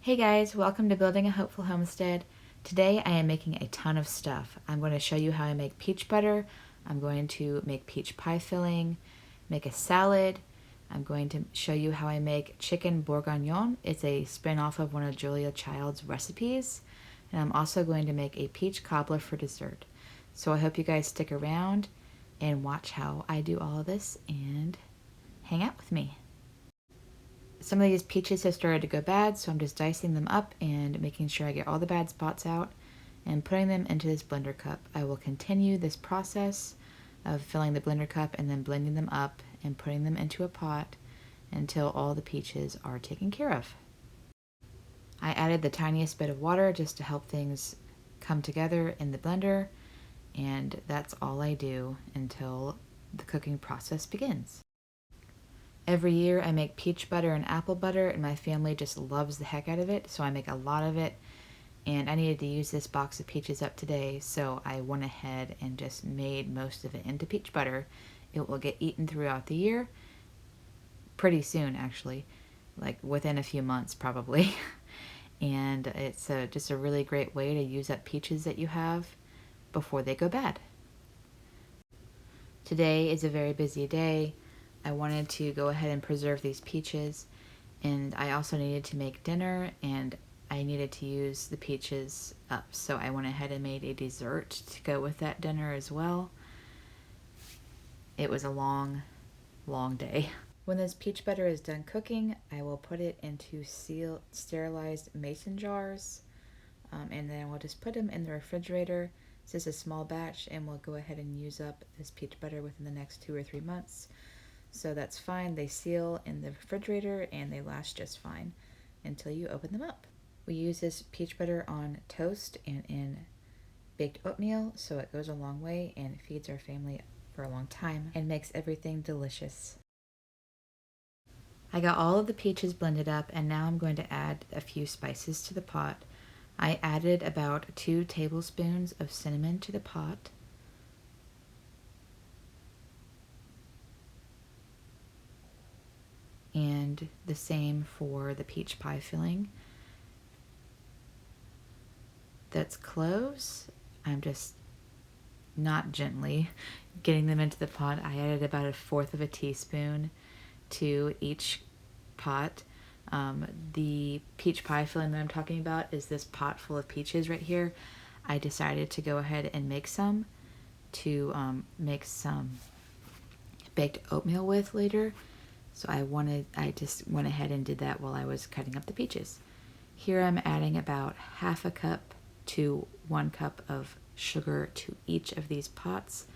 Hey guys, welcome to Building a Hopeful Homestead. Today I am making a ton of stuff. I'm going to show you how I make peach butter. I'm going to make peach pie filling, make a salad. I'm going to show you how I make chicken bourguignon. It's a spin-off of one of Julia Child's recipes. And I'm also going to make a peach cobbler for dessert. So I hope you guys stick around and watch how I do all of this and hang out with me. Some of these peaches have started to go bad, so I'm just dicing them up and making sure I get all the bad spots out and putting them into this blender cup. I will continue this process of filling the blender cup and then blending them up and putting them into a pot until all the peaches are taken care of. I added the tiniest bit of water just to help things come together in the blender, and that's all I do until the cooking process begins. Every year I make peach butter and apple butter, and my family just loves the heck out of it, so I make a lot of it. And I needed to use this box of peaches up today, so I went ahead and just made most of it into peach butter. It will get eaten throughout the year, pretty soon actually, like within a few months probably. And it's just a really great way to use up peaches that you have before they go bad. Today is a very busy day. I wanted to go ahead and preserve these peaches, and I also needed to make dinner, and I needed to use the peaches up, so I went ahead and made a dessert to go with that dinner as well. It was a long day. When this peach butter is done cooking, I will put it into sterilized mason jars, and then we'll just put them in the refrigerator. This is a small batch, and we'll go ahead and use up this peach butter within the next 2 or 3 months. So that's fine. They seal in the refrigerator and they last just fine until you open them up. We use this peach butter on toast and in baked oatmeal, so it goes a long way and feeds our family for a long time and makes everything delicious. I got all of the peaches blended up, and now I'm going to add a few spices to the pot. I added about 2 tablespoons of cinnamon to the pot. And the same for the peach pie filling. That's cloves. I'm just not gently getting them into the pot. I added about 1/4 of a teaspoon to each pot. The peach pie filling that I'm talking about is this pot full of peaches right here. I decided to go ahead and make some to make some baked oatmeal with later. So I just went ahead and did that while I was cutting up the peaches. Here I'm adding about 1/2 cup to 1 cup of sugar to each of these pots.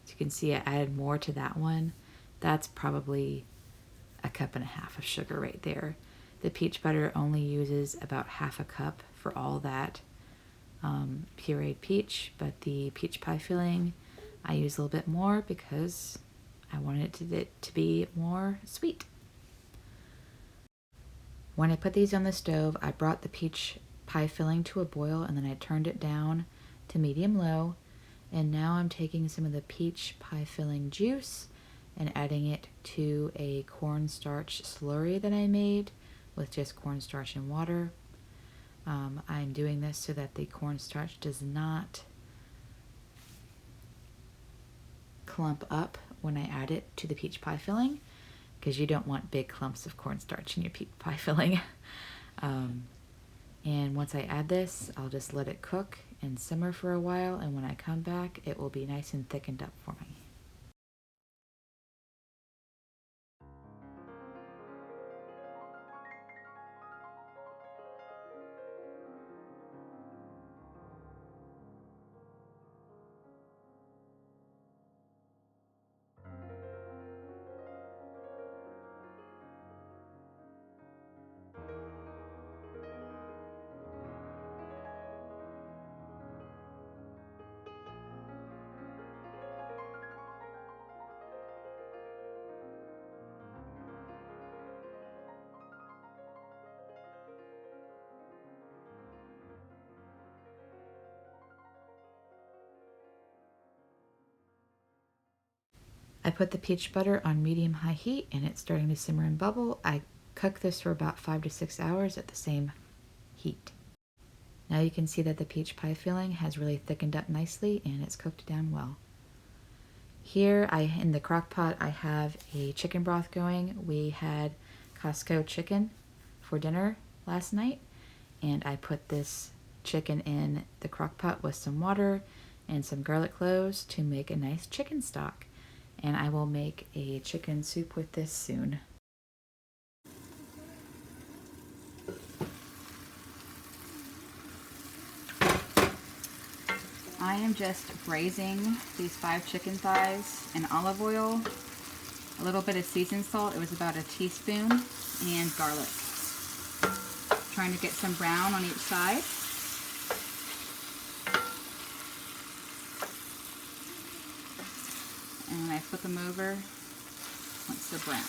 As you can see, I added more to that one. That's probably 1.5 cups of sugar right there. The peach butter only uses about 1/2 cup for all that pureed peach, but the peach pie filling, I use a little bit more because I wanted it to be more sweet. When I put these on the stove, I brought the peach pie filling to a boil, and then I turned it down to medium-low. And now I'm taking some of the peach pie filling juice and adding it to a cornstarch slurry that I made with just cornstarch and water. I'm doing this so that the cornstarch does not clump up when I add it to the peach pie filling, because you don't want big clumps of cornstarch in your peach pie filling. And once I add this, I'll just let it cook and simmer for a while, and when I come back, it will be nice and thickened up for me. I put the peach butter on medium-high heat, and it's starting to simmer and bubble. I cook this for about 5 to 6 hours at the same heat. Now you can see that the peach pie filling has really thickened up nicely and it's cooked down well. Here in the crock pot I have a chicken broth going. We had Costco chicken for dinner last night, and I put this chicken in the crock pot with some water and some garlic cloves to make a nice chicken stock. And I will make a chicken soup with this soon. I am just braising these 5 chicken thighs in olive oil, a little bit of seasoned salt, it was about a teaspoon, and garlic. Trying to get some brown on each side. And I flip them over once they're brown.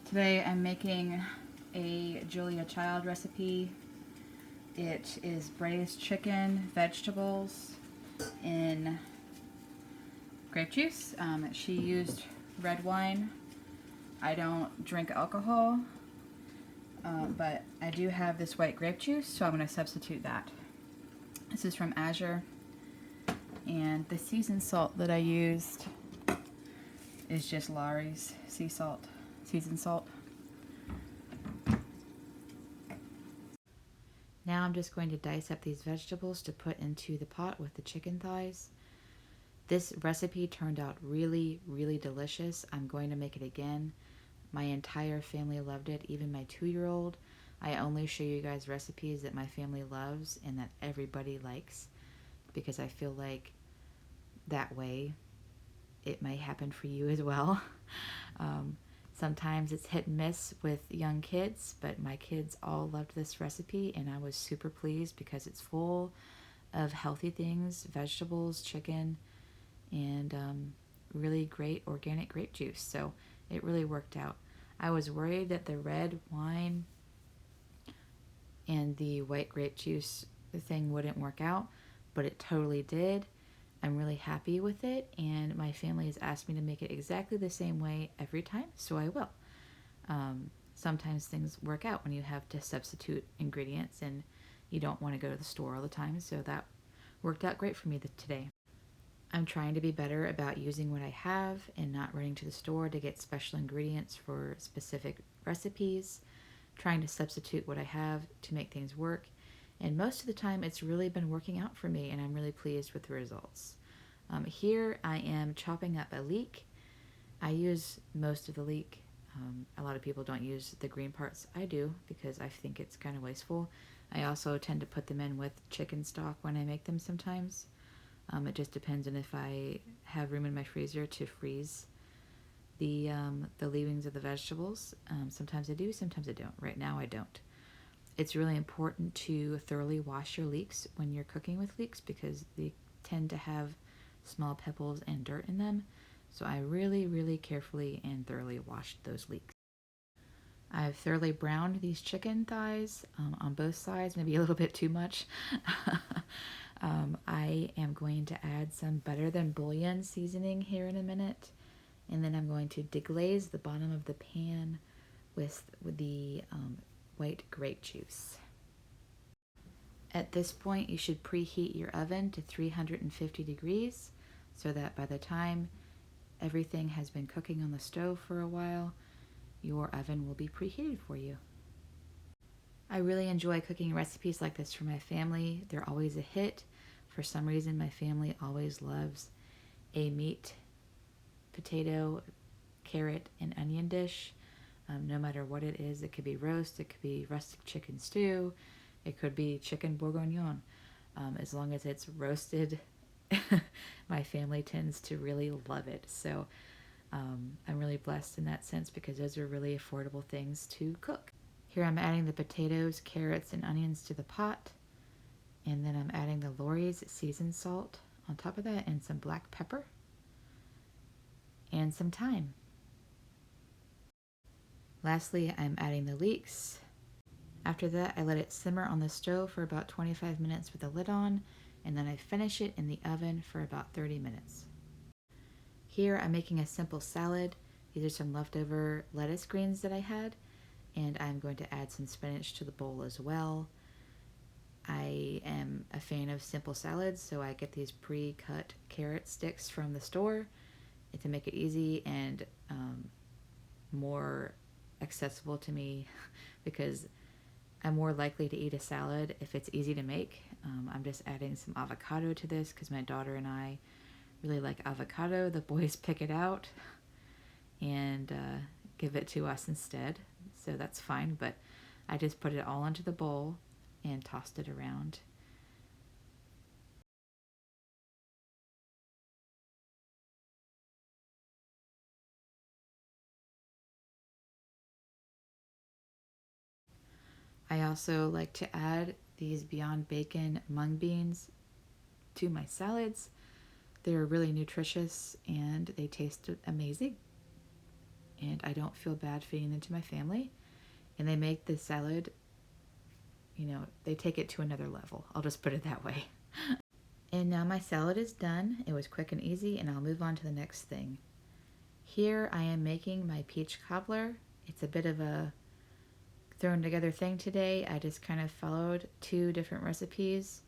Today I'm making a Julia Child recipe. It is braised chicken, vegetables, in grape juice. She used red wine. I don't drink alcohol, but I do have this white grape juice, so I'm going to substitute that. This is from Azure, and the seasoned salt that I used is just Lawry's sea salt, seasoned salt. Now I'm just going to dice up these vegetables to put into the pot with the chicken thighs. This recipe turned out really, really delicious. I'm going to make it again. My entire family loved it, even my 2-year-old. I only show you guys recipes that my family loves and that everybody likes, because I feel like that way it might happen for you as well. Sometimes it's hit and miss with young kids, but my kids all loved this recipe, and I was super pleased because it's full of healthy things, vegetables, chicken, and really great organic grape juice. So it really worked out. I was worried that the red wine and the white grape juice thing wouldn't work out, but it totally did. I'm really happy with it, and my family has asked me to make it exactly the same way every time, so I will. Sometimes things work out when you have to substitute ingredients and you don't want to go to the store all the time, so that worked out great for me today. I'm trying to be better about using what I have and not running to the store to get special ingredients for specific recipes, trying to substitute what I have to make things work. And most of the time it's really been working out for me, and I'm really pleased with the results. Here I am chopping up a leek. I use most of the leek. A lot of people don't use the green parts. I do, because I think it's kind of wasteful. I also tend to put them in with chicken stock when I make them sometimes. It just depends on if I have room in my freezer to freeze the leavings of the vegetables. Sometimes I do, sometimes I don't. Right now I don't. It's really important to thoroughly wash your leeks when you're cooking with leeks, because they tend to have small pebbles and dirt in them. So I really, really carefully and thoroughly washed those leeks. I've thoroughly browned these chicken thighs on both sides, maybe a little bit too much. I am going to add some better than bouillon seasoning here in a minute, and then I'm going to deglaze the bottom of the pan with the white grape juice. At this point, you should preheat your oven to 350 degrees so that by the time everything has been cooking on the stove for a while, your oven will be preheated for you. I really enjoy cooking recipes like this for my family. They're always a hit. For some reason, my family always loves a meat, potato, carrot, and onion dish. No matter what it is, it could be roast, it could be rustic chicken stew, it could be chicken bourguignon. As long as it's roasted, my family tends to really love it. So I'm really blessed in that sense, because those are really affordable things to cook. Here I'm adding the potatoes, carrots, and onions to the pot. And then I'm adding the Lawry's seasoned salt on top of that, and some black pepper, and some thyme. Lastly, I'm adding the leeks. After that, I let it simmer on the stove for about 25 minutes with the lid on, and then I finish it in the oven for about 30 minutes. Here I'm making a simple salad. These are some leftover lettuce greens that I had, and I'm going to add some spinach to the bowl as well. I am a fan of simple salads, so I get these pre-cut carrot sticks from the store to make it easy and more accessible to me because I'm more likely to eat a salad if it's easy to make. I'm just adding some avocado to this because my daughter and I really like avocado. The boys pick it out and give it to us instead, so that's fine, but I just put it all into the bowl and tossed it around. I also like to add these Beyond Bacon mung beans to my salads. They're really nutritious and they taste amazing. And I don't feel bad feeding them to my family. And they make the salad, they take it to another level. I'll just put it that way. And now my salad is done. It was quick and easy, and I'll move on to the next thing. Here I am making my peach cobbler. It's a bit of a thrown together thing today. I just kind of followed 2 different recipes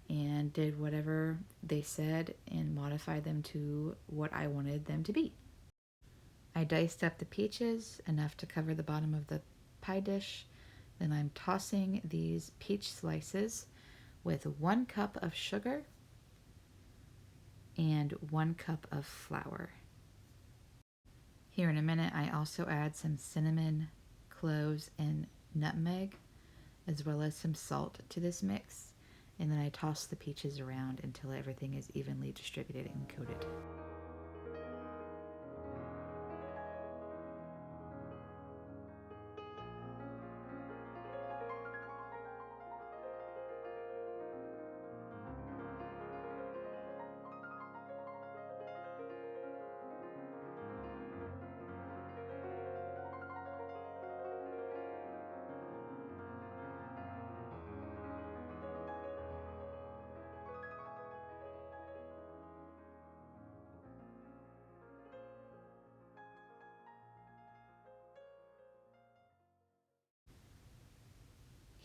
and did whatever they said and modified them to what I wanted them to be. I diced up the peaches enough to cover the bottom of the pie dish. Then I'm tossing these peach slices with 1 cup of sugar and 1 cup of flour. Here in a minute, I also add some cinnamon, cloves, and nutmeg, as well as some salt to this mix. And then I toss the peaches around until everything is evenly distributed and coated.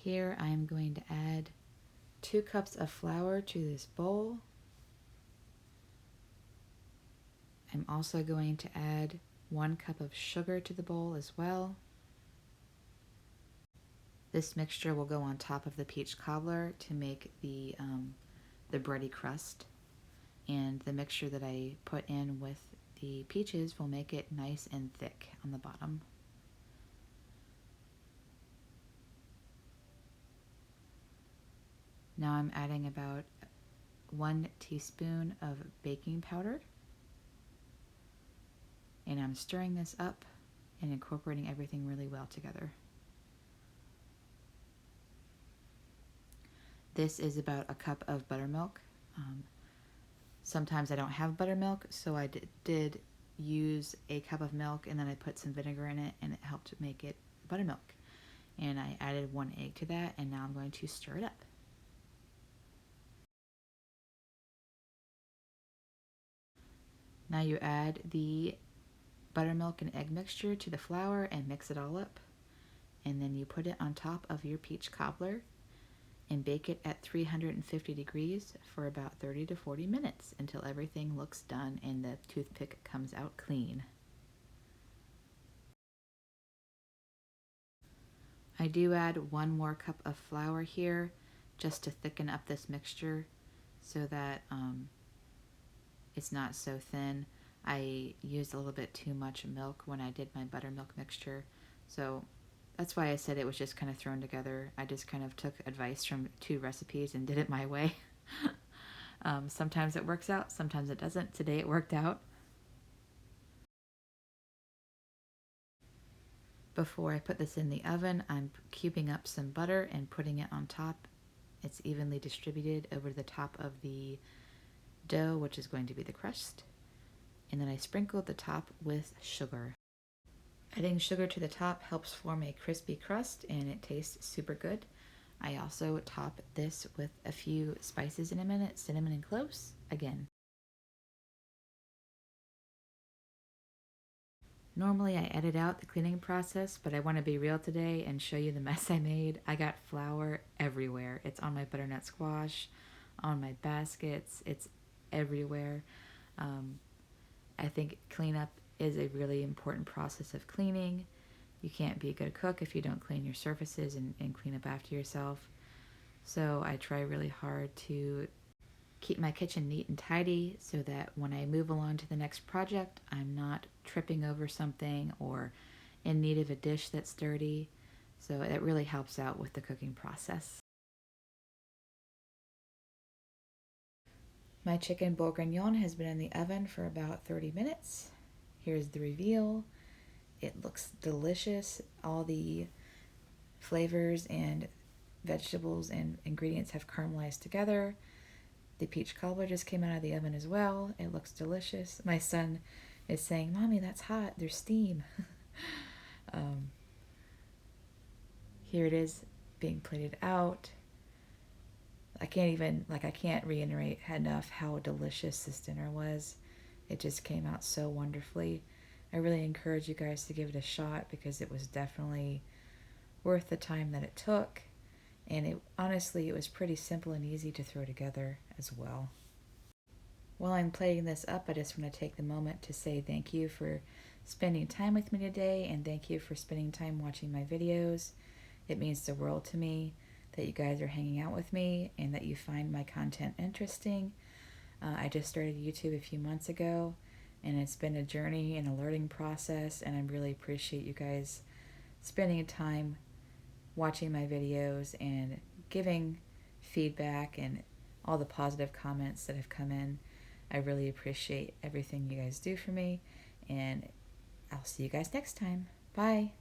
Here I am going to add 2 cups of flour to this bowl. I'm also going to add 1 cup of sugar to the bowl as well. This mixture will go on top of the peach cobbler to make the bready crust. And the mixture that I put in with the peaches will make it nice and thick on the bottom. Now I'm adding about 1 teaspoon of baking powder. And I'm stirring this up and incorporating everything really well together. This is about a cup of buttermilk. Sometimes I don't have buttermilk, so I did use a cup of milk and then I put some vinegar in it and it helped make it buttermilk. And I added 1 egg to that, and now I'm going to stir it up. Now you add the buttermilk and egg mixture to the flour and mix it all up. And then you put it on top of your peach cobbler and bake it at 350 degrees for about 30 to 40 minutes until everything looks done and the toothpick comes out clean. I do add 1 more cup of flour here just to thicken up this mixture so that it's not so thin. I used a little bit too much milk when I did my buttermilk mixture, so that's why I said it was just kind of thrown together. I just kind of took advice from 2 recipes and did it my way. Sometimes it works out, sometimes it doesn't. Today it worked out. Before I put this in the oven, I'm cubing up some butter and putting it on top. It's evenly distributed over the top of the dough, which is going to be the crust. And then I sprinkled the top with sugar. Adding sugar to the top helps form a crispy crust and it tastes super good. I also top this with a few spices in a minute, cinnamon and cloves again. Normally I edit out the cleaning process, but I want to be real today and show you the mess I made. I got flour everywhere. It's on my butternut squash, on my baskets, it's everywhere. I think cleanup is a really important process of cleaning. You can't be a good cook if you don't clean your surfaces and clean up after yourself. So I try really hard to keep my kitchen neat and tidy so that when I move along to the next project, I'm not tripping over something or in need of a dish that's dirty. So it really helps out with the cooking process. My chicken bourguignon has been in the oven for about 30 minutes. Here's the reveal. It looks delicious. All the flavors and vegetables and ingredients have caramelized together. The peach cobbler just came out of the oven as well. It looks delicious. My son is saying, "Mommy, that's hot. There's steam." Here it is being plated out. I can't reiterate enough how delicious this dinner was. It just came out so wonderfully. I really encourage you guys to give it a shot because it was definitely worth the time that it took. And honestly, it was pretty simple and easy to throw together as well. While I'm plating this up, I just want to take the moment to say thank you for spending time with me today, and thank you for spending time watching my videos. It means the world to me that you guys are hanging out with me and that you find my content interesting. I just started YouTube a few months ago, and it's been a journey and a learning process, and I really appreciate you guys spending time watching my videos and giving feedback and all the positive comments that have come in. I really appreciate everything you guys do for me, and I'll see you guys next time. Bye.